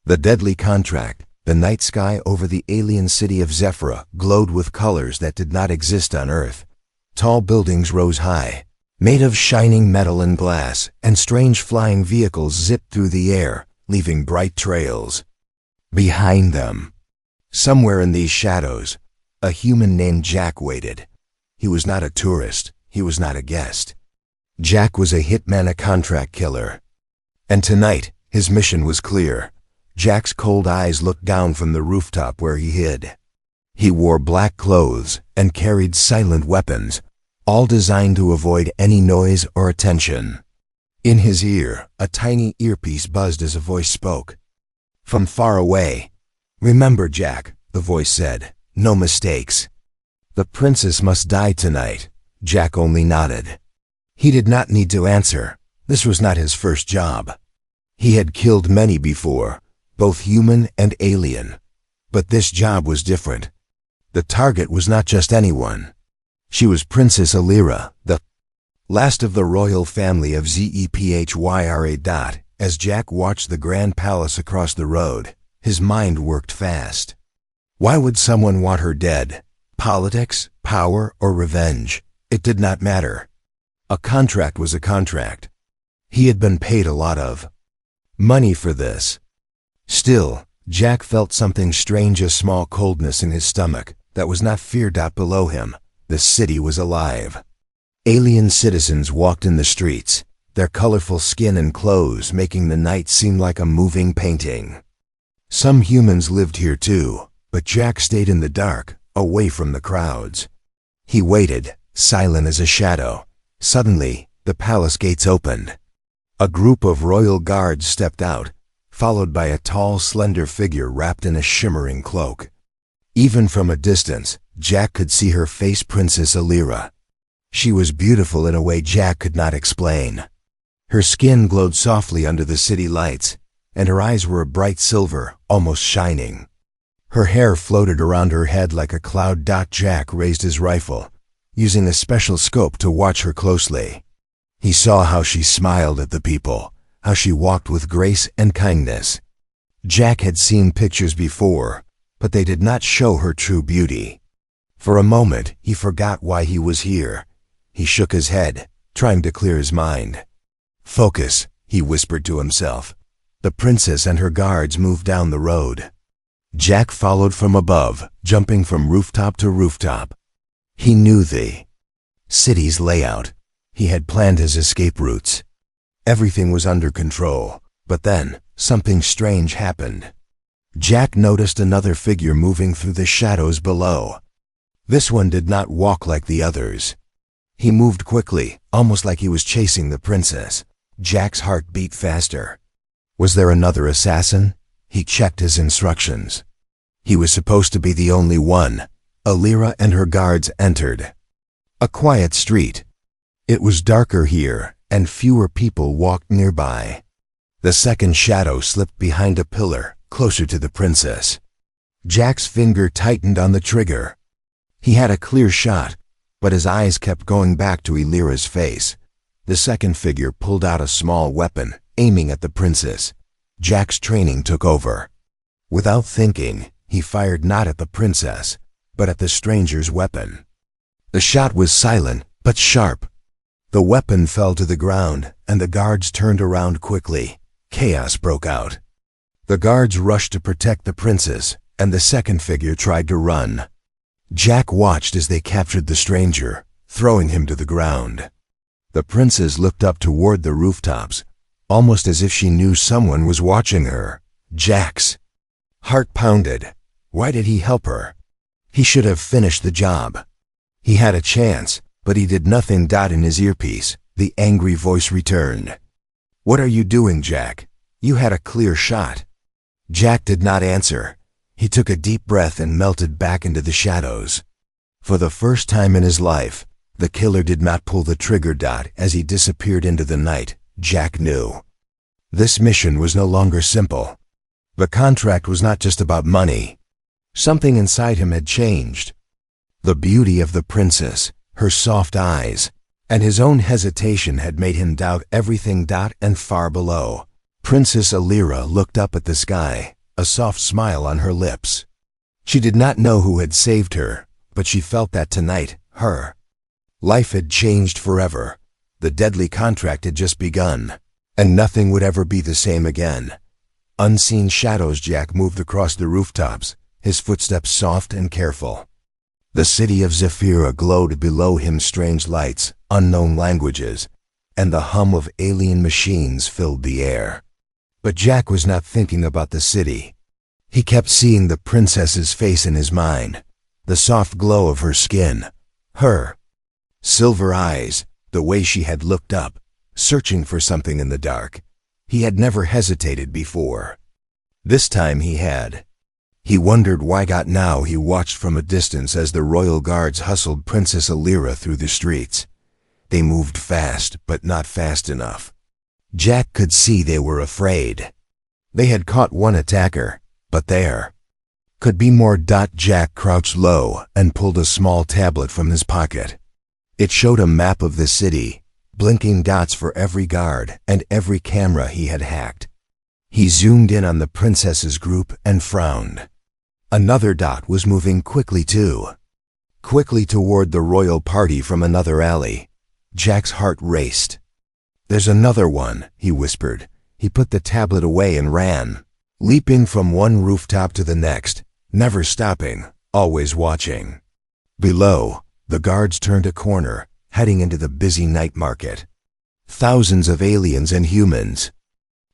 The deadly contract, the night sky over the alien city of Zephyra, glowed with colors that did not exist on Earth. Tall buildings rose high, made of shining metal and glass, and strange flying vehicles zipped through the air, leaving bright trails. Behind them, somewhere in these shadows, a human named Jack waited. He was not a tourist. He was not a guest. Jack was a hitman, a contract killer. And tonight, his mission was clear. Jack's cold eyes looked down from the rooftop where he hid. He wore black clothes and carried silent weapons, all designed to avoid any noise or attention. In his ear, a tiny earpiece buzzed as a voice spoke. From far away, "Remember, Jack," the voice said, "no mistakes. The princess must die tonight." Jack only nodded. He did not need to answer. This was not his first job. He had killed many before, both human and alien. But this job was different. The target was not just anyone. She was Princess Alira, the last of the royal family of ZEPHYRA. As Jack watched the grand palace across the road, his mind worked fast. Why would someone want her dead? Politics, power, or revenge? It did not matter. A contract was a contract. He had been paid a lot of money for this. Still, Jack felt something strange, a small coldness in his stomach that was not fear. Below him, the city was alive. Alien citizens walked in the streets, their colorful skin and clothes making the night seem like a moving painting. Some humans lived here too, but Jack stayed in the dark, away from the crowds. He waited, silent as a shadow. Suddenly, the palace gates opened. A group of royal guards stepped out, followed by a tall, slender figure wrapped in a shimmering cloak. Even from a distance, Jack could see her face, Princess Alira. She was beautiful in a way Jack could not explain. Her skin glowed softly under the city lights, and her eyes were a bright silver, almost shining. Her hair floated around her head like a cloud. Jack raised his rifle, using a special scope to watch her closely. He saw how she smiled at the people, how she walked with grace and kindness. Jack had seen pictures before, but they did not show her true beauty. For a moment, he forgot why he was here. He shook his head, trying to clear his mind. "Focus," he whispered to himself. The princess and her guards moved down the road. Jack followed from above, jumping from rooftop to rooftop. He knew the city's layout. He had planned his escape routes. Everything was under control, but then something strange happened. Jack noticed another figure moving through the shadows below. This one did not walk like the others. He moved quickly, almost like he was chasing the princess. Jack's heart beat faster. Was there another assassin? He checked his instructions. He was supposed to be the only one. Alira and her guards entered a quiet street. It was darker here, and fewer people walked nearby. The second shadow slipped behind a pillar, closer to the princess. Jack's finger tightened on the trigger. He had a clear shot, but his eyes kept going back to Alira's face. The second figure pulled out a small weapon, aiming at the princess. Jack's training took over. Without thinking, he fired not at the princess, but at the stranger's weapon. The shot was silent, but sharp. The weapon fell to the ground, and the guards turned around quickly. Chaos broke out. The guards rushed to protect the princess, and the second figure tried to run. Jack watched as they captured the stranger, throwing him to the ground. The princess looked up toward the rooftops, almost as if she knew someone was watching her. Jack's heart pounded. Why did he help her? He should have finished the job. He had a chance, but he did nothing. In his earpiece, the angry voice returned. "What are you doing, Jack? You had a clear shot." Jack did not answer. He took a deep breath and melted back into the shadows. For the first time in his life, the killer did not pull the trigger. As he disappeared into the night, Jack knew. This mission was no longer simple. The contract was not just about money. Something inside him had changed. The beauty of the princess, her soft eyes, and his own hesitation had made him doubt everything. And far below, Princess Alira looked up at the sky, a soft smile on her lips. She did not know who had saved her, but she felt that tonight, her life had changed forever. The deadly contract had just begun, and nothing would ever be the same again. Unseen shadows, Jack moved across the rooftops, his footsteps soft and careful. The city of Zephyra glowed below him, strange lights, unknown languages, and the hum of alien machines filled the air. But Jack was not thinking about the city. He kept seeing the princess's face in his mind, the soft glow of her skin, her silver eyes, the way she had looked up, searching for something in the dark. He had never hesitated before. This time he had. He wondered why. Now he watched from a distance as the royal guards hustled Princess Alira through the streets. They moved fast, but not fast enough. Jack could see they were afraid. They had caught one attacker, but there could be more. Jack crouched low and pulled a small tablet from his pocket. It showed a map of the city, blinking dots for every guard and every camera he had hacked. He zoomed in on the princess's group and frowned. Another dot was moving quickly too. Quickly toward the royal party from another alley. Jack's heart raced. "There's another one," he whispered. He put the tablet away and ran, leaping from one rooftop to the next, never stopping, always watching. Below, the guards turned a corner, heading into the busy night market. Thousands of aliens and humans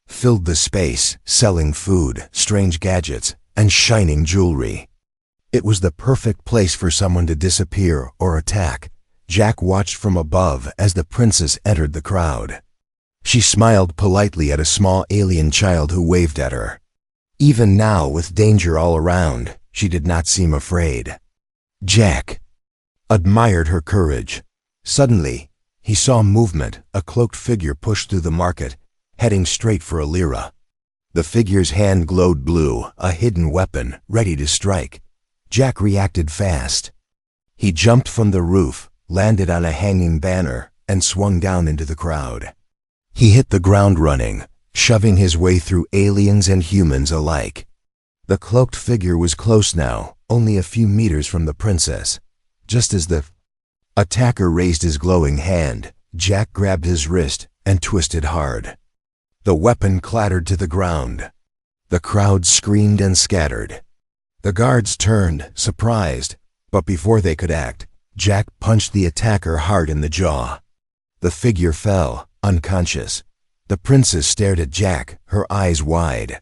filled the space, selling food, strange gadgets, and shining jewelry. It was the perfect place for someone to disappear or attack. Jack watched from above as the princess entered the crowd. She smiled politely at a small alien child who waved at her. Even now, with danger all around, she did not seem afraid. Jack admired her courage. Suddenly, he saw movement. A cloaked figure pushed through the market, heading straight for Alira. The figure's hand glowed blue, a hidden weapon, ready to strike. Jack reacted fast. He jumped from the roof, landed on a hanging banner, and swung down into the crowd. He hit the ground running, shoving his way through aliens and humans alike. The cloaked figure was close now, only a few meters from the princess. Just as the attacker raised his glowing hand, Jack grabbed his wrist and twisted hard. The weapon clattered to the ground. The crowd screamed and scattered. The guards turned, surprised, but before they could act, Jack punched the attacker hard in the jaw. The figure fell, unconscious. The princess stared at Jack, her eyes wide.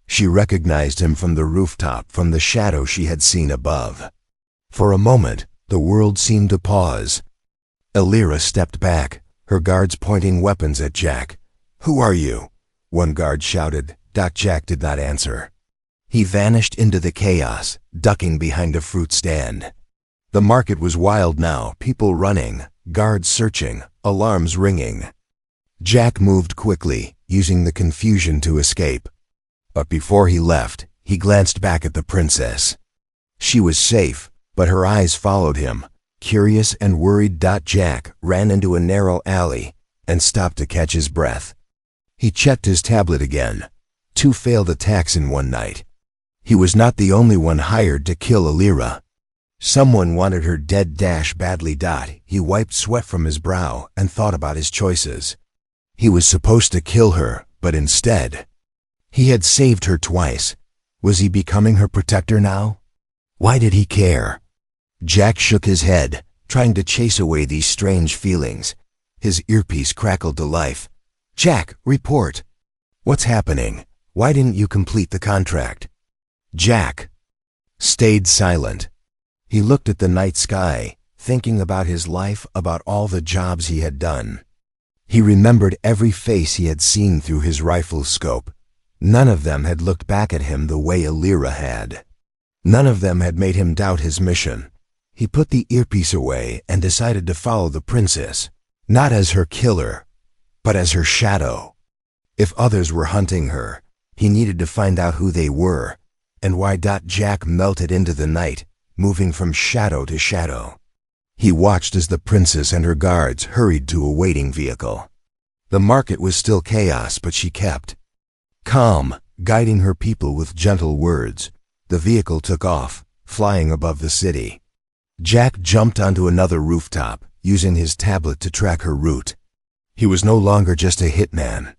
She recognized him from the rooftop, from the shadow she had seen above. For a moment, the world seemed to pause. Alira stepped back, her guards pointing weapons at Jack. "Who are you?" one guard shouted. Jack did not answer. He vanished into the chaos, ducking behind a fruit stand. The market was wild now, people running, guards searching, alarms ringing. Jack moved quickly, using the confusion to escape. But before he left, he glanced back at the princess. She was safe, but her eyes followed him, curious and worried. Jack ran into a narrow alley and stopped to catch his breath. He checked his tablet again. 2 failed attacks in one night. He was not the only one hired to kill Alira. Someone wanted her dead. Badly. He wiped sweat from his brow and thought about his choices. He was supposed to kill her, but instead, he had saved her twice. Was he becoming her protector now? Why did he care? Jack shook his head, trying to chase away these strange feelings. His earpiece crackled to life. "Jack, report. What's happening? Why didn't you complete the contract?" Jack stayed silent. He looked at the night sky, thinking about his life, about all the jobs he had done. He remembered every face he had seen through his rifle scope. None of them had looked back at him the way Alira had. None of them had made him doubt his mission. He put the earpiece away and decided to follow the princess, not as her killer, but as her shadow. If others were hunting her, he needed to find out who they were, and why. Jack melted into the night, moving from shadow to shadow. He watched as the princess and her guards hurried to a waiting vehicle. The market was still chaos, but she kept calm, guiding her people with gentle words. The vehicle took off, flying above the city. Jack jumped onto another rooftop, using his tablet to track her route. He was no longer just a hitman.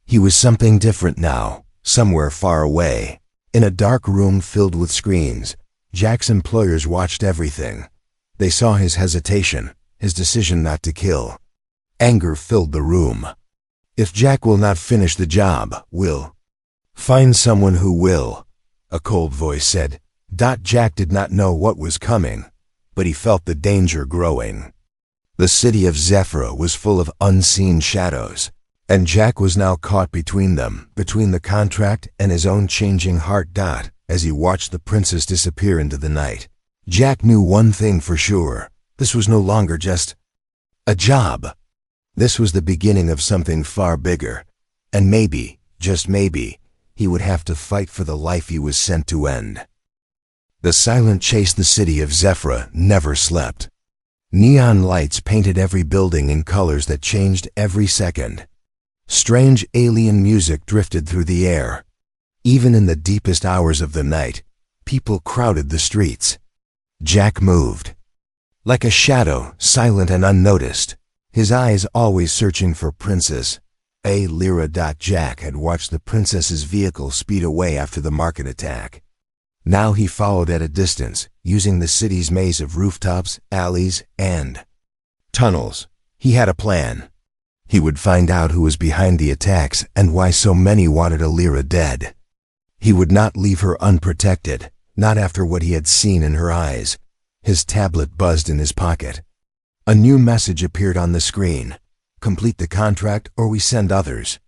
He was something different now, somewhere far away. In a dark room filled with screens, Jack's employers watched everything. They saw his hesitation, his decision not to kill. Anger filled the room. If Jack will not finish the job, we'll find someone who will, a cold voice said. Jack did not know what was coming, but he felt the danger growing. The city of Zephyra was full of unseen shadows, and Jack was now caught between them, between the contract and his own changing heart. As he watched the princess disappear into the night, Jack knew one thing for sure. This was no longer just a job. This was the beginning of something far bigger, and maybe, just maybe, he would have to fight for the life he was sent to end. The silent chase. The city of Zephyra never slept. Neon lights painted every building in colors that changed every second. Strange alien music drifted through the air. Even in the deepest hours of the night, people crowded the streets. Jack moved. Like a shadow, silent and unnoticed, his eyes always searching for Princess Lyra. Jack had watched the princess's vehicle speed away after the market attack. Now he followed at a distance, using the city's maze of rooftops, alleys, and tunnels. He had a plan. He would find out who was behind the attacks and why so many wanted Lyra dead. He would not leave her unprotected, not after what he had seen in her eyes. His tablet buzzed in his pocket. A new message appeared on the screen. Complete the contract or we send others.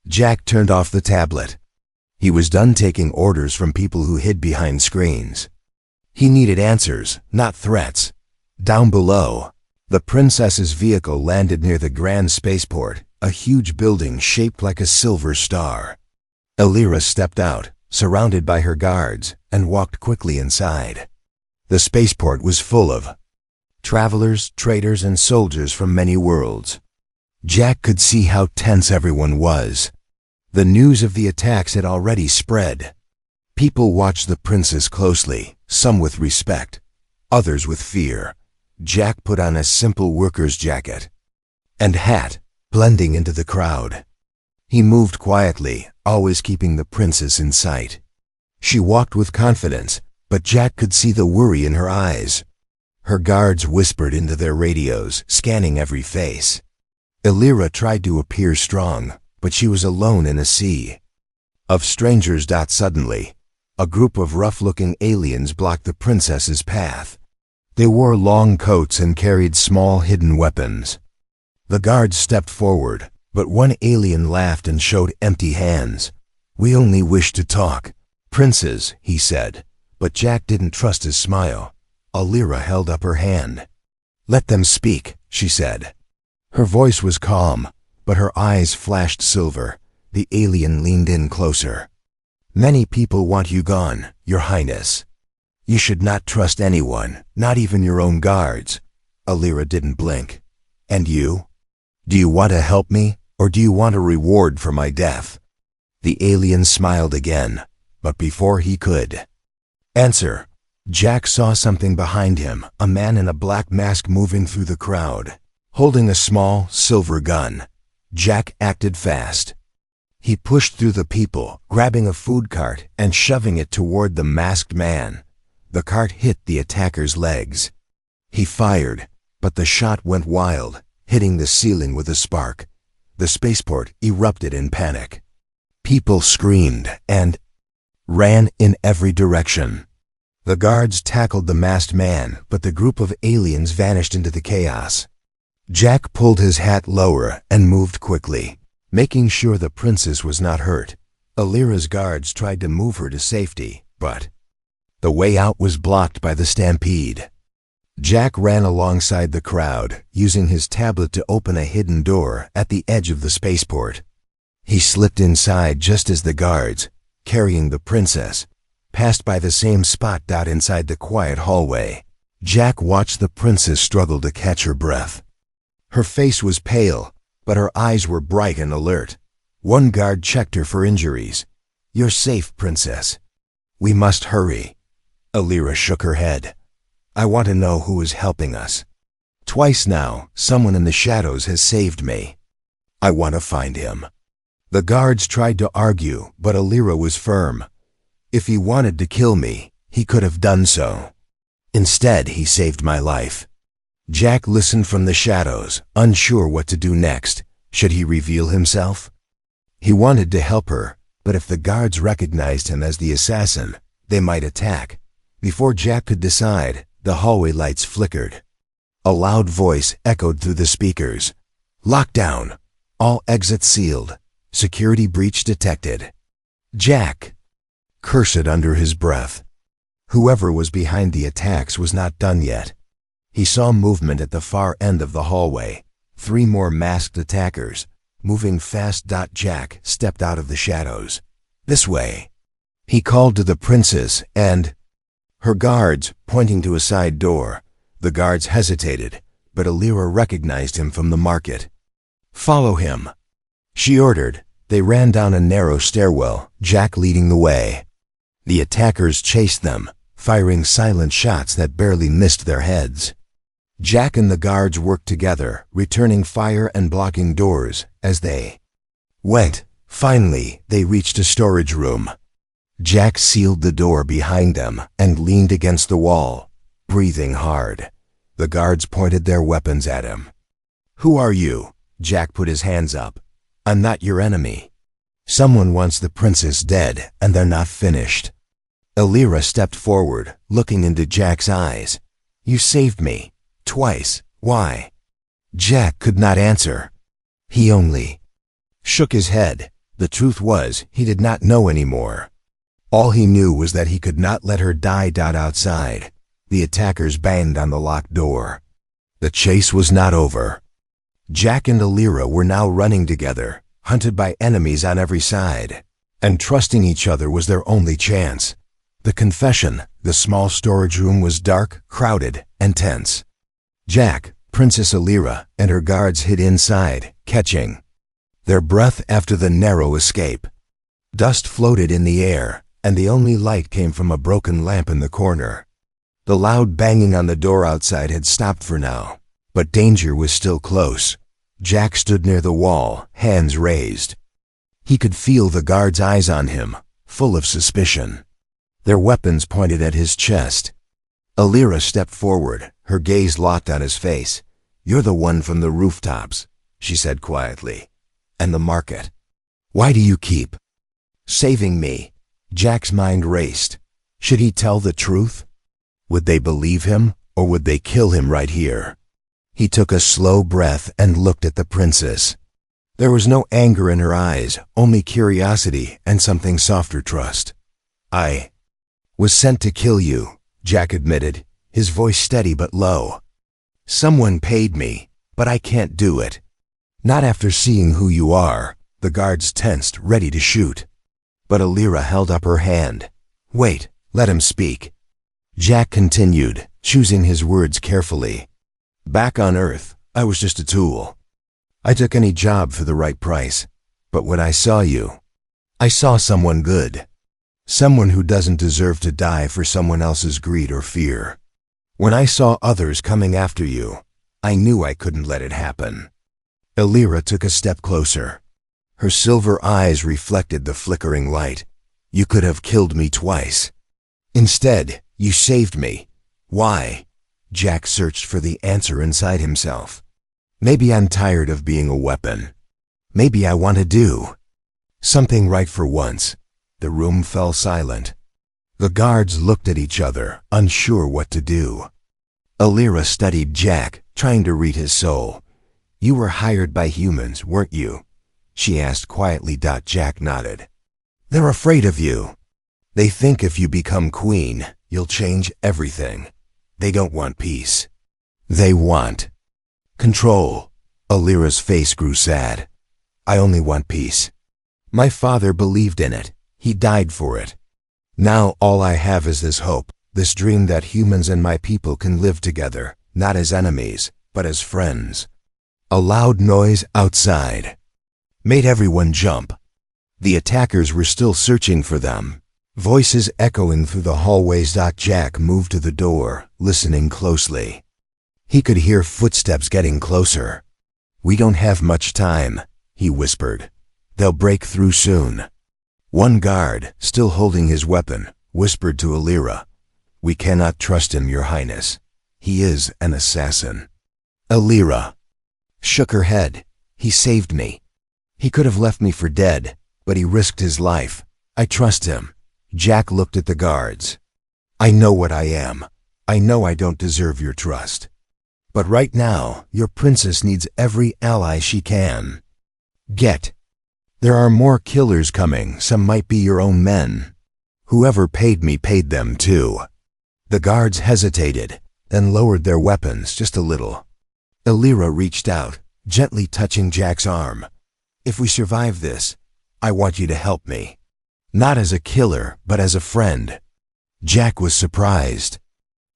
Jack turned off the tablet. He was done taking orders from people who hid behind screens. He needed answers, not threats. Down below, the princess's vehicle landed near the grand spaceport, a huge building shaped like a silver star. Lyra stepped out, surrounded by her guards, and walked quickly inside. The spaceport was full of travelers, traders, and soldiers from many worlds. Jack could see how tense everyone was. The news of the attacks had already spread. People watched the princess closely, some with respect, others with fear. Jack put on a simple worker's jacket and hat, blending into the crowd. He moved quietly, always keeping the princess in sight. She walked with confidence, but Jack could see the worry in her eyes. Her guards whispered into their radios, scanning every face. Lyra tried to appear strong, but she was alone in a sea of strangers. Suddenly, a group of rough-looking aliens blocked the princess's path. They wore long coats and carried small hidden weapons. The guards stepped forward, but one alien laughed and showed empty hands. "We only wish to talk, Princess," he said, but Jack didn't trust his smile. Lyra held up her hand. "Let them speak," she said. Her voice was calm, but her eyes flashed silver. The alien leaned in closer. "Many people want you gone, Your Highness. You should not trust anyone, not even your own guards." Lyra didn't blink. "And you? Do you want to help me, or do you want a reward for my death?" The alien smiled again, but before he could answer, Jack saw something behind him, a man in a black mask moving through the crowd, holding a small, silver gun. Jack acted fast. He pushed through the people, grabbing a food cart and shoving it toward the masked man. The cart hit the attacker's legs. He fired, but the shot went wild, hitting the ceiling with a spark. The spaceport erupted in panic. People screamed and ran in every direction. The guards tackled the masked man, but the group of aliens vanished into the chaos. Jack pulled his hat lower and moved quickly, making sure the princess was not hurt. Lyra's guards tried to move her to safety, but the way out was blocked by the stampede. Jack ran alongside the crowd, using his tablet to open a hidden door at the edge of the spaceport. He slipped inside just as the guards, carrying the princess, passed by the same spot. Inside the quiet hallway, Jack watched the princess struggle to catch her breath. Her face was pale, but her eyes were bright and alert. One guard checked her for injuries. You're safe, princess. We must hurry. Alira shook her head. I want to know who is helping us. Twice now, someone in the shadows has saved me. I want to find him. The guards tried to argue, but Alira was firm. If he wanted to kill me, he could have done so. Instead, he saved my life. Jack listened from the shadows, unsure what to do next. Should he reveal himself? He wanted to help her, but if the guards recognized him as the assassin, they might attack. Before Jack could decide, the hallway lights flickered. A loud voice echoed through the speakers. Lockdown. All exits sealed. Security breach detected. Jack cursed under his breath. Whoever was behind the attacks was not done yet. He saw movement at the far end of the hallway. 3 more masked attackers, moving fast. Jack stepped out of the shadows. This way. He called to the princess and her guards, pointing to a side door. The guards hesitated, but Alira recognized him from the market. Follow him, she ordered. They ran down a narrow stairwell, Jack leading the way. The attackers chased them, firing silent shots that barely missed their heads. Jack and the guards worked together, returning fire and blocking doors as they went. Finally, they reached a storage room. Jack sealed the door behind them and leaned against the wall, breathing hard. The guards pointed their weapons at him. Who are you? Jack put his hands up. I'm not your enemy. Someone wants the princess dead, and they're not finished. Alira stepped forward, looking into Jack's eyes. You saved me. Twice. Why? Jack could not answer. He only shook his head. The truth was, he did not know anymore. All he knew was that he could not let her die. Outside, the attackers banged on the locked door. The chase was not over. Jack and Alira were now running together, hunted by enemies on every side, and trusting each other was their only chance. The confession, the small storage room was dark, crowded, and tense. Jack, Princess Alira, and her guards hid inside, catching their breath after the narrow escape. Dust floated in the air, and the only light came from a broken lamp in the corner. The loud banging on the door outside had stopped for now, but danger was still close. Jack stood near the wall, hands raised. He could feel the guards' eyes on him, full of suspicion. Their weapons pointed at his chest. Alira stepped forward, her gaze locked on his face. You're the one from the rooftops, she said quietly. And the market. Why do you keep saving me? Jack's mind raced. Should he tell the truth? Would they believe him, or would they kill him right here? He took a slow breath and looked at the princess. There was no anger in her eyes, only curiosity and something softer trust. I was sent to kill you, Jack admitted, his voice steady but low. Someone paid me, but I can't do it. Not after seeing who you are. The guards tensed, ready to shoot. But Alira held up her hand. Wait, let him speak. Jack continued, choosing his words carefully. Back on Earth, I was just a tool. I took any job for the right price. But when I saw you, I saw someone good. Someone who doesn't deserve to die for someone else's greed or fear. When I saw others coming after you, I knew I couldn't let it happen. Alira took a step closer. Her silver eyes reflected the flickering light. You could have killed me twice. Instead, you saved me. Why? Jack searched for the answer inside himself. Maybe I'm tired of being a weapon. Maybe I want to do something right for once. The room fell silent. The guards looked at each other, unsure what to do. Alira studied Jack, trying to read his soul. You were hired by humans, weren't you? She asked quietly. Jack nodded. They're afraid of you. They think if you become queen, you'll change everything. They don't want peace. They want control. Alira's face grew sad. I only want peace. My father believed in it. He died for it. Now all I have is this hope, this dream that humans and my people can live together, not as enemies, but as friends. A loud noise outside made everyone jump. The attackers were still searching for them, voices echoing through the hallways. Jack moved to the door, listening closely. He could hear footsteps getting closer. "We don't have much time," he whispered. "They'll break through soon." One guard, still holding his weapon, whispered to Alira, "We cannot trust him, Your Highness. He is an assassin." Alira shook her head. "He saved me. He could have left me for dead, but he risked his life. I trust him." Jack looked at the guards. "I know what I am. I know I don't deserve your trust. But right now, your princess needs every ally she can get. There are more killers coming. Some might be your own men. Whoever paid me paid them too." The guards hesitated, then lowered their weapons just a little. Alira reached out, gently touching Jack's arm. "If we survive this, I want you to help me. Not as a killer, but as a friend." Jack was surprised.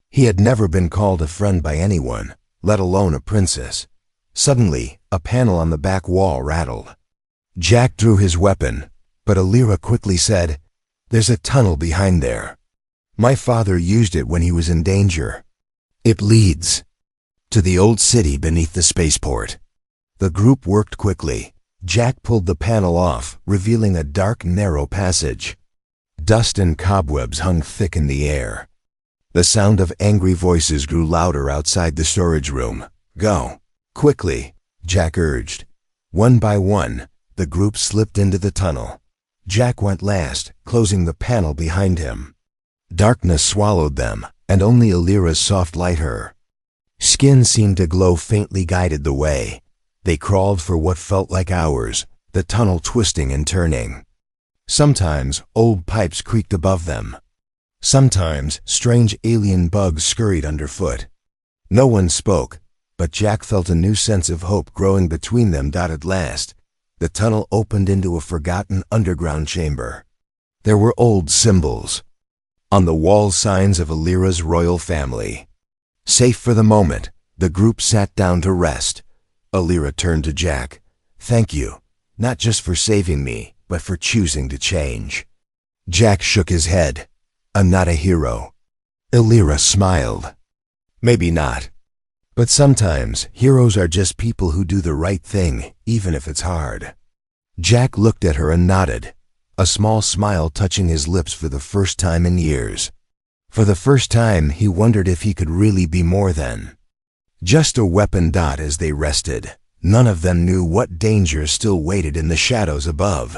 He had never been called a friend by anyone, let alone a princess. Suddenly, a panel on the back wall rattled. Jack drew his weapon, but Alira quickly said, "There's a tunnel behind there. My father used it when he was in danger. It leads to the old city beneath the spaceport." The group worked quickly. Jack pulled the panel off, revealing a dark, narrow passage. Dust and cobwebs hung thick in the air. The sound of angry voices grew louder outside the storage room. "Go quickly," Jack urged. One by one, the group slipped into the tunnel. Jack went last, closing the panel behind him. Darkness swallowed them, and only Alira's soft light her skin seemed to glow faintly guided the way. They crawled for what felt like hours, the tunnel twisting and turning. Sometimes old pipes creaked above them. Sometimes strange alien bugs scurried underfoot. No one spoke, but Jack felt a new sense of hope growing between them. At last, the tunnel opened into a forgotten underground chamber. There were old symbols. On the wall, signs of Alira's royal family. Safe for the moment, the group sat down to rest. Alira turned to Jack. "Thank you, not just for saving me, but for choosing to change." Jack shook his head. "I'm not a hero." Alira smiled. "Maybe not. But sometimes heroes are just people who do the right thing, even if it's hard." Jack looked at her and nodded, a small smile touching his lips for the first time in years. For the first time, he wondered if he could really be more than just a weapon. As they rested, none of them knew what dangers still waited in the shadows above.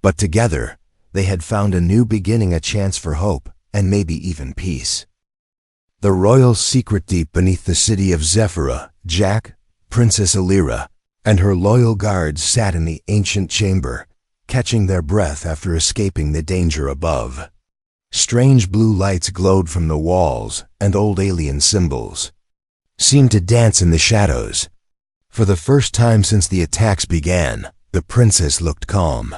But together, they had found a new beginning, a chance for hope, and maybe even peace. The royal secret deep beneath the city of Zephyra, Jack, Princess Alira, and her loyal guards sat in the ancient chamber, catching their breath after escaping the danger above. Strange blue lights glowed from the walls, and old alien symbols seemed to dance in the shadows. For the first time since the attacks began, the princess looked calm.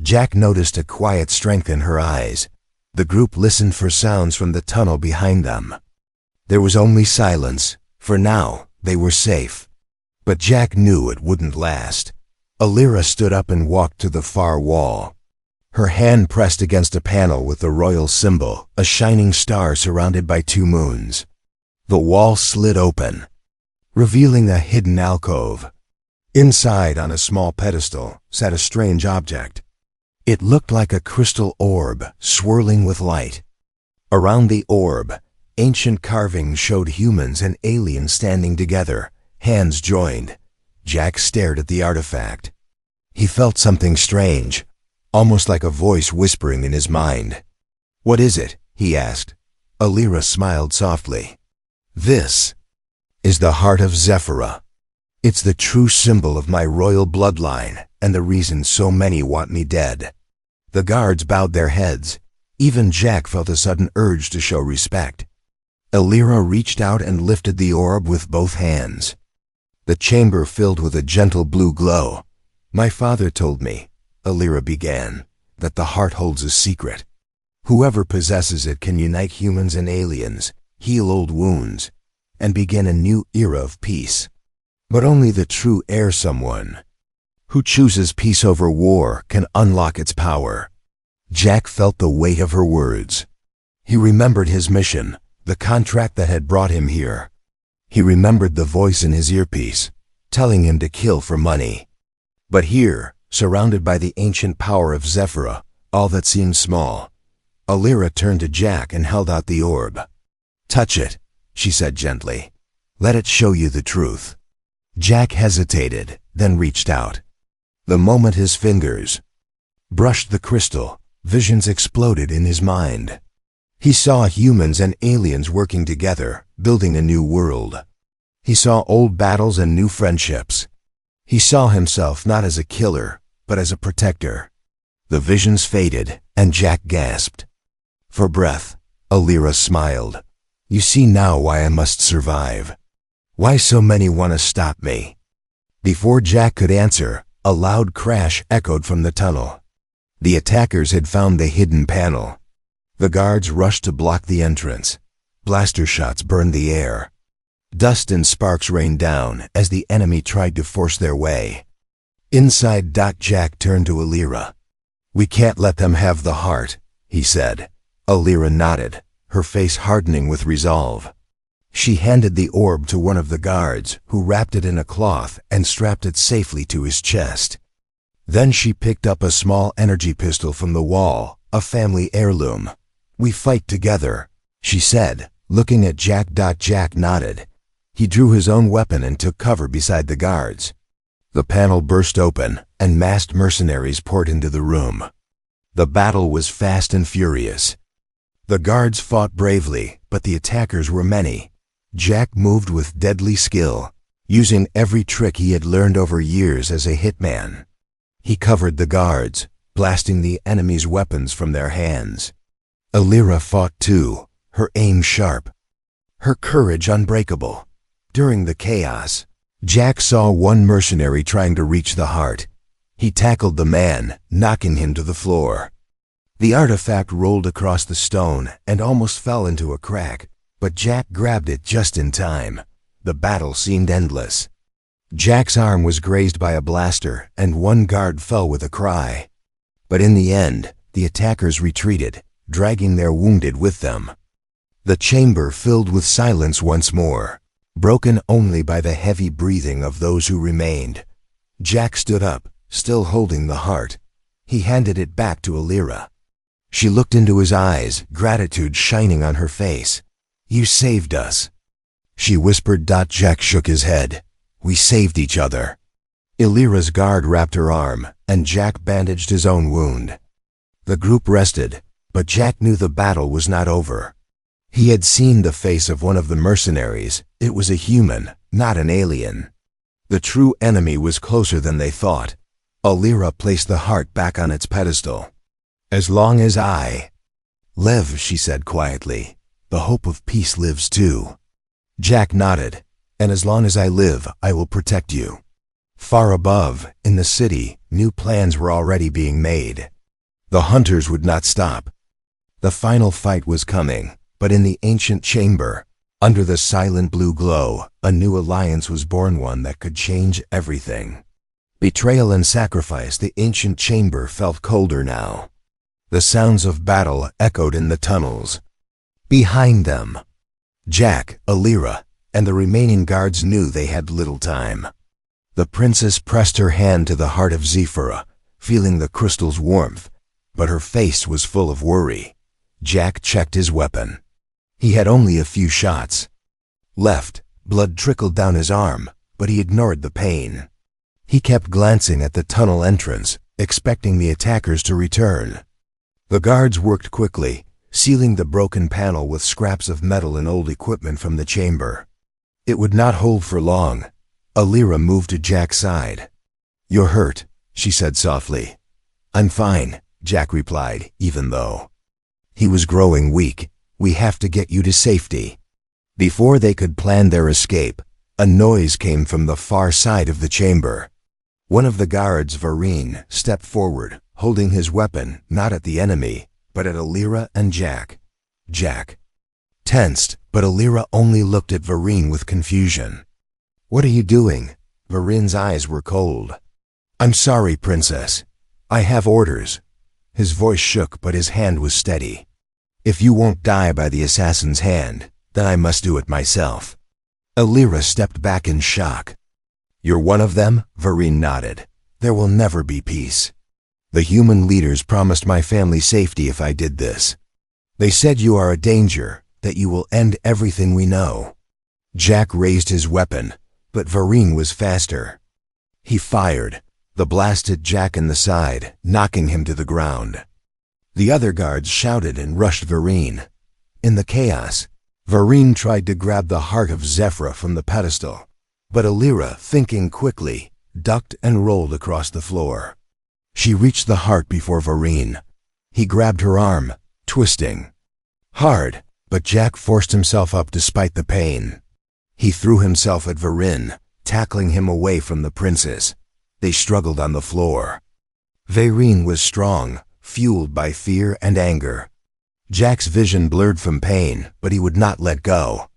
Jack noticed a quiet strength in her eyes. The group listened for sounds from the tunnel behind them. There was only silence. For now, they were safe. But Jack knew it wouldn't last. Alira stood up and walked to the far wall. Her hand pressed against a panel with the royal symbol, a shining star surrounded by two moons. The wall slid open, revealing a hidden alcove. Inside, on a small pedestal, sat a strange object. It looked like a crystal orb, swirling with light. Around the orb, ancient carvings showed humans and aliens standing together, hands joined. Jack stared at the artifact. He felt something strange, almost like a voice whispering in his mind. "What is it?" he asked. Alira smiled softly. "This is the heart of Zephyra. It's the true symbol of my royal bloodline, and the reason so many want me dead." The guards bowed their heads. Even Jack felt a sudden urge to show respect. Alira reached out and lifted the orb with both hands. The chamber filled with a gentle blue glow. "My father told me," Alira began, "that the heart holds a secret. Whoever possesses it can unite humans and aliens, heal old wounds, and begin a new era of peace. But only the true heir, someone Who chooses peace over war can unlock its power. Jack felt the weight of her words. He remembered his mission, the contract that had brought him here. He remembered the voice in his earpiece, telling him to kill for money. But here, surrounded by the ancient power of Zephyra, all that seemed small, Alira turned to Jack and held out the orb. "Touch it," she said gently. "Let it show you the truth." Jack hesitated, then reached out. The moment his fingers brushed the crystal, visions exploded in his mind. He saw humans and aliens working together, building a new world. He saw old battles and new friendships. He saw himself not as a killer, but as a protector. The visions faded, and Jack gasped. For breath, Alira smiled. "You see now why I must survive. Why so many want to stop me." Before Jack could answer, a loud crash echoed from the tunnel. The attackers had found the hidden panel. The guards rushed to block the entrance. Blaster shots burned the air. Dust and sparks rained down as the enemy tried to force their way. Inside, Jack turned to Alira. "We can't let them have the heart," he said. Alira nodded, her face hardening with resolve. She handed the orb to one of the guards, who wrapped it in a cloth and strapped it safely to his chest. Then she picked up a small energy pistol from the wall, a family heirloom. "We fight together," she said, looking at Jack. Jack nodded. He drew his own weapon and took cover beside the guards. The panel burst open, and masked mercenaries poured into the room. The battle was fast and furious. The guards fought bravely, but the attackers were many. Jack moved with deadly skill, using every trick he had learned over years as a hitman. He covered the guards, blasting the enemy's weapons from their hands. Alira fought too, her aim sharp, her courage unbreakable. During the chaos, Jack saw one mercenary trying to reach the heart. He tackled the man, knocking him to the floor. The artifact rolled across the stone and almost fell into a crack, but Jack grabbed it just in time. The battle seemed endless. Jack's arm was grazed by a blaster, and one guard fell with a cry. But in the end, the attackers retreated, dragging their wounded with them. The chamber filled with silence once more, broken only by the heavy breathing of those who remained. Jack stood up, still holding the heart. He handed it back to Alira. She looked into his eyes, gratitude shining on her face. "You saved us," she whispered. Jack shook his head. "We saved each other." Alira's guard wrapped her arm, and Jack bandaged his own wound. The group rested, but Jack knew the battle was not over. He had seen the face of one of the mercenaries. It was a human, not an alien. The true enemy was closer than they thought. Alira placed the heart back on its pedestal. "As long as I live," she said quietly, "the hope of peace lives too." Jack nodded. "And as long as I live, I will protect you." Far above, in the city, new plans were already being made. The hunters would not stop. The final fight was coming, but in the ancient chamber, under the silent blue glow, a new alliance was born, one that could change everything. Betrayal and sacrifice. The ancient chamber felt colder now. The sounds of battle echoed in the tunnels. Behind them, Jack, Alira, and the remaining guards knew they had little time. The princess pressed her hand to the heart of Zephyra, feeling the crystal's warmth, but her face was full of worry. Jack checked his weapon. He had only a few shots left. Blood trickled down his arm, but he ignored the pain. He kept glancing at the tunnel entrance, expecting the attackers to return. The guards worked quickly, sealing the broken panel with scraps of metal and old equipment from the chamber. It would not hold for long. Alira moved to Jack's side. "You're hurt," she said softly. "I'm fine," Jack replied, even though he was growing weak. "We have to get you to safety." Before they could plan their escape, a noise came from the far side of the chamber. One of the guards, Vareen, stepped forward, holding his weapon not at the enemy, but at Alira and Jack. Jack tensed, but Alira only looked at Vareen with confusion. "What are you doing?" Vareen's eyes were cold. "I'm sorry, Princess. I have orders." His voice shook, but his hand was steady. "If you won't die by the assassin's hand, then I must do it myself." Alira stepped back in shock. "You're one of them?" Vareen nodded. "There will never be peace. The human leaders promised my family safety if I did this. They said you are a danger, that you will end everything we know." Jack raised his weapon, but Vareen was faster. He fired. The blast hit Jack in the side, knocking him to the ground. The other guards shouted and rushed Vareen. In the chaos, Vareen tried to grab the heart of Zephyra from the pedestal, but Alira, thinking quickly, ducked and rolled across the floor. She reached the heart before Vareen. He grabbed her arm, twisting. Hard, but Jack forced himself up despite the pain. He threw himself at Vareen, tackling him away from the princess. They struggled on the floor. Vareen was strong, fueled by fear and anger. Jack's vision blurred from pain, but he would not let go.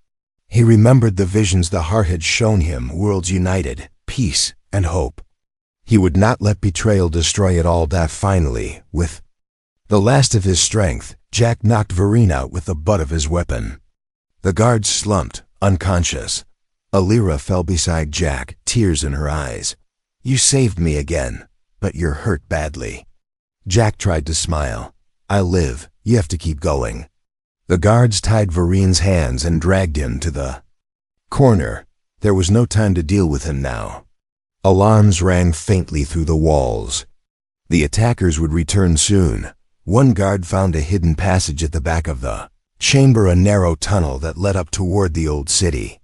He remembered the visions the heart had shown him, worlds united, peace and hope. He would not let betrayal destroy it all. That finally, with the last of his strength, Jack knocked Vareen out with the butt of his weapon. The guards slumped, unconscious. Alira fell beside Jack, tears in her eyes. "You saved me again, but you're hurt badly." Jack tried to smile. "I'll live. You have to keep going." The guards tied Vareen's hands and dragged him to the corner. There was no time to deal with him now. Alarms rang faintly through the walls. The attackers would return soon. One guard found a hidden passage at the back of the chamber, a narrow tunnel that led up toward the old city.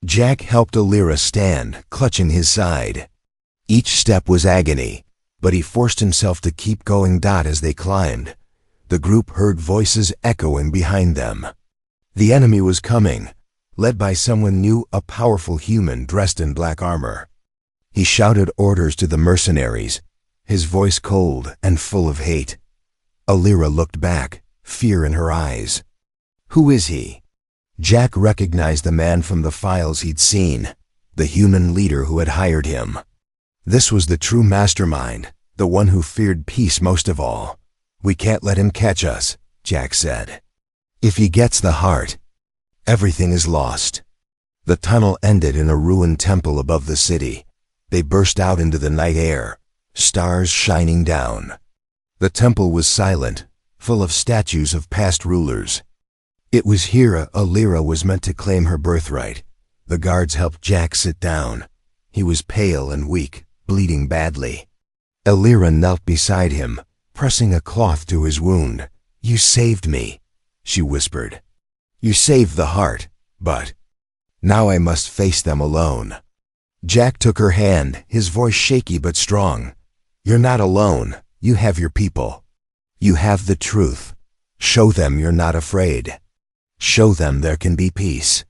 Jack helped Alira stand, clutching his side. Each step was agony, but he forced himself to keep going. As they climbed, the group heard voices echoing behind them. The enemy was coming, led by someone new, a powerful human dressed in black armor. He shouted orders to the mercenaries, his voice cold and full of hate. Alira looked back, fear in her eyes. "Who is he?" Jack recognized the man from the files he'd seen, the human leader who had hired him. This was the true mastermind, the one who feared peace most of all. "We can't let him catch us," Jack said. "If he gets the heart, everything is lost." The tunnel ended in a ruined temple above the city. They burst out into the night air, stars shining down. The temple was silent, full of statues of past rulers. It was here Alira was meant to claim her birthright. The guards helped Jack sit down. He was pale and weak, bleeding badly. Alira knelt beside him, pressing a cloth to his wound. "You saved me," she whispered. "You saved the heart, but now I must face them alone." Jack took her hand, his voice shaky but strong. "You're not alone. You have your people. You have the truth. Show them you're not afraid. Show them there can be peace."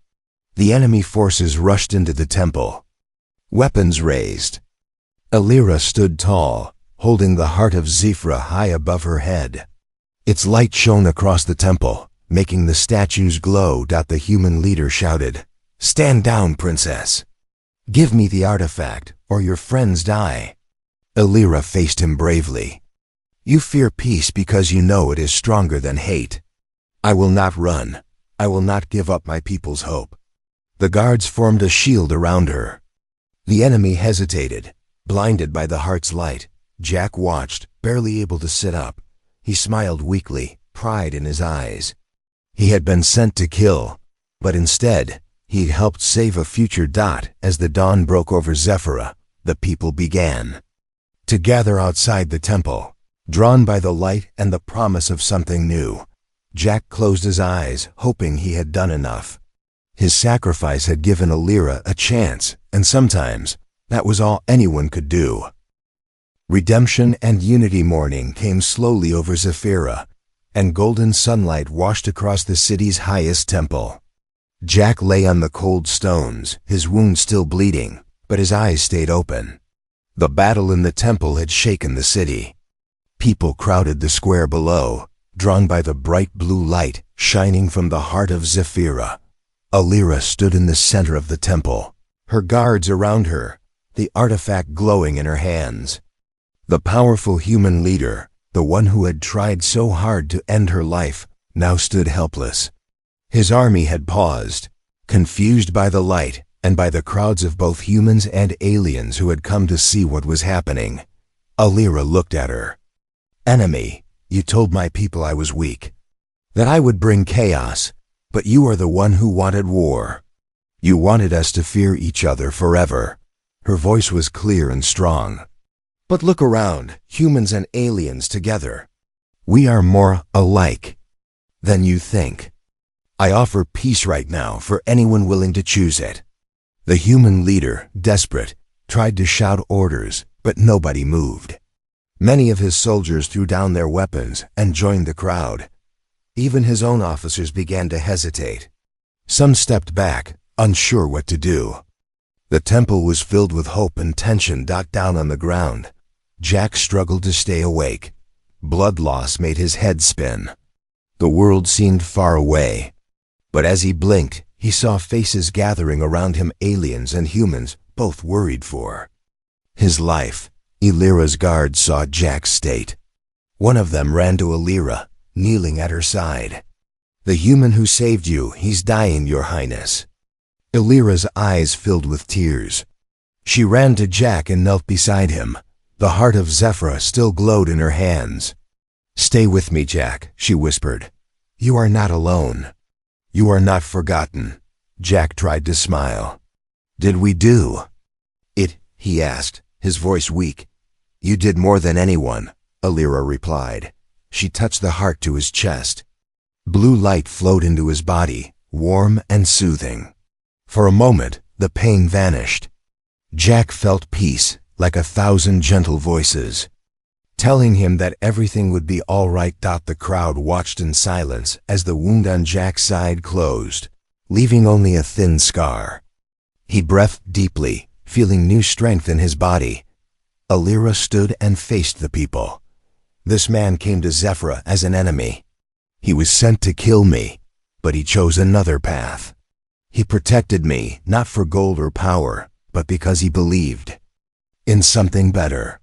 The enemy forces rushed into the temple, weapons raised. Alira stood tall, holding the heart of Zephyra high above her head. Its light shone across the temple, making the statues glow. The human leader shouted, "Stand down, princess. Give me the artifact, or your friends die." Alira faced him bravely. "You fear peace because you know it is stronger than hate. I will not run. I will not give up my people's hope." The guards formed a shield around her. The enemy hesitated, blinded by the heart's light. Jack watched, barely able to sit up. He smiled weakly, pride in his eyes. He had been sent to kill, but instead, he helped save a future. As the dawn broke over Zephyra, the people began to gather outside the temple, drawn by the light and the promise of something new. Jack closed his eyes, hoping he had done enough. His sacrifice had given Alira a chance, and sometimes that was all anyone could do. Redemption and unity morning came slowly over Zephyra, and golden sunlight washed across the city's highest temple. Jack lay on the cold stones, his wound still bleeding, but his eyes stayed open. The battle in the temple had shaken the city. People crowded the square below, drawn by the bright blue light shining from the heart of Zephyra. Alira stood in the center of the temple, her guards around her, the artifact glowing in her hands. The powerful human leader, the one who had tried so hard to end her life, now stood helpless. His army had paused, confused by the light and by the crowds of both humans and aliens who had come to see what was happening. Alira looked at her. "Enemy, you told my people I was weak, that I would bring chaos, but you are the one who wanted war. You wanted us to fear each other forever." Her voice was clear and strong. "But look around, humans and aliens together. We are more alike than you think. I offer peace right now for anyone willing to choose it." The human leader, desperate, tried to shout orders, but nobody moved. Many of his soldiers threw down their weapons and joined the crowd. Even his own officers began to hesitate. Some stepped back, unsure what to do. The temple was filled with hope and tension down on the ground. Jack struggled to stay awake. Blood loss made his head spin. The world seemed far away. But as he blinked, he saw faces gathering around him, aliens and humans, both worried for his life. Alira's guards saw Jack's state. One of them ran to Alira, kneeling at her side. "The human who saved you, he's dying, Your Highness." Alira's eyes filled with tears. She ran to Jack and knelt beside him. The heart of Zephyra still glowed in her hands. "Stay with me, Jack," she whispered. "You are not alone. You are not forgotten." Jack tried to smile. "Did we do it?" he asked, his voice weak. "You did more than anyone," Alira replied. She touched the heart to his chest. Blue light flowed into his body, warm and soothing. For a moment, the pain vanished. Jack felt peace, like 1,000 gentle voices, telling him that everything would be all right. The crowd watched in silence as the wound on Jack's side closed, leaving only a thin scar. He breathed deeply, feeling new strength in his body. Alira stood and faced the people. "This man came to Zephyra as an enemy. He was sent to kill me, but he chose another path. He protected me, not for gold or power, but because he believed in something better.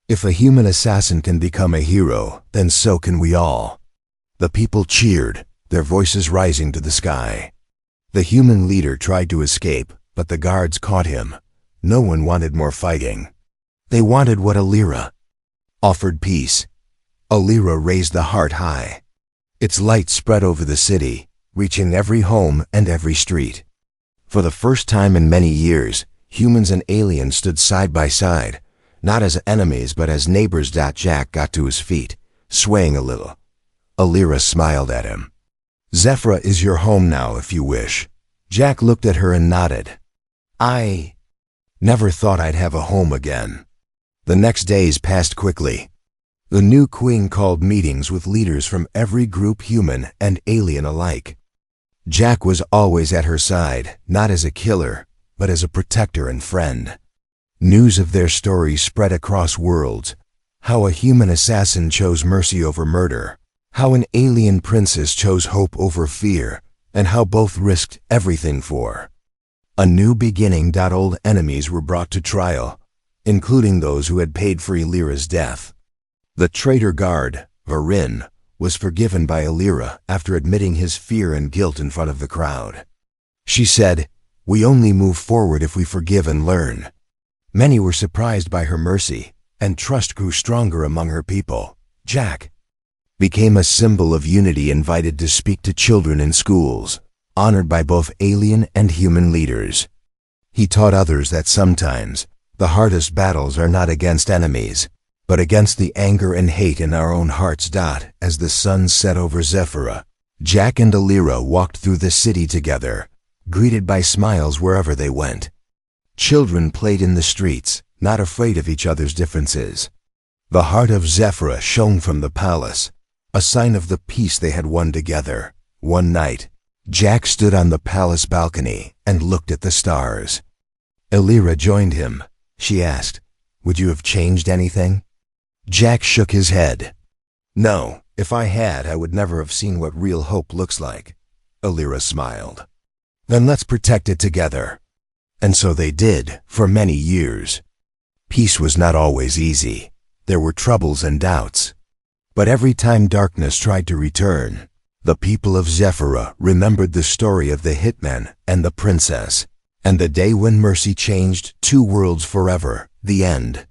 If a human assassin can become a hero, then so can we all." The people cheered, their voices rising to the sky. The human leader tried to escape, but the guards caught him. No one wanted more fighting. They wanted what Alira offered: peace. Alira raised the heart high. Its light spread over the city, reaching every home and every street. For the first time in many years, humans and aliens stood side by side, not as enemies but as neighbors. Jack got to his feet, swaying a little. Alira smiled at him. "Zephyra is your home now, if you wish." Jack looked at her and nodded. "I never thought I'd have a home again." The next days passed quickly. The new queen called meetings with leaders from every group, human and alien alike. Jack was always at her side, not as a killer, but as a protector and friend. News of their story spread across worlds: how a human assassin chose mercy over murder, how an alien princess chose hope over fear, and how both risked everything for a new beginning. Old enemies were brought to trial, including those who had paid for Alira's death. The traitor guard, Varin, was forgiven by Alira after admitting his fear and guilt in front of the crowd. She said, "We only move forward if we forgive and learn." Many were surprised by her mercy, and trust grew stronger among her people. Jack became a symbol of unity, invited to speak to children in schools, honored by both alien and human leaders. He taught others that sometimes the hardest battles are not against enemies, but against the anger and hate in our own hearts. As the sun set over Zephyra, Jack and Alira walked through the city together, greeted by smiles wherever they went. Children played in the streets, not afraid of each other's differences. The heart of Zephyra shone from the palace, a sign of the peace they had won together. One night, Jack stood on the palace balcony and looked at the stars. Alira joined him. She asked, "Would you have changed anything?" Jack shook his head. "No, if I had, I would never have seen what real hope looks like." Alira smiled. "Then let's protect it together." And so they did, for many years. Peace was not always easy. There were troubles and doubts. But every time darkness tried to return, the people of Zephyra remembered the story of the hitman and the princess, and the day when mercy changed two worlds forever, the end.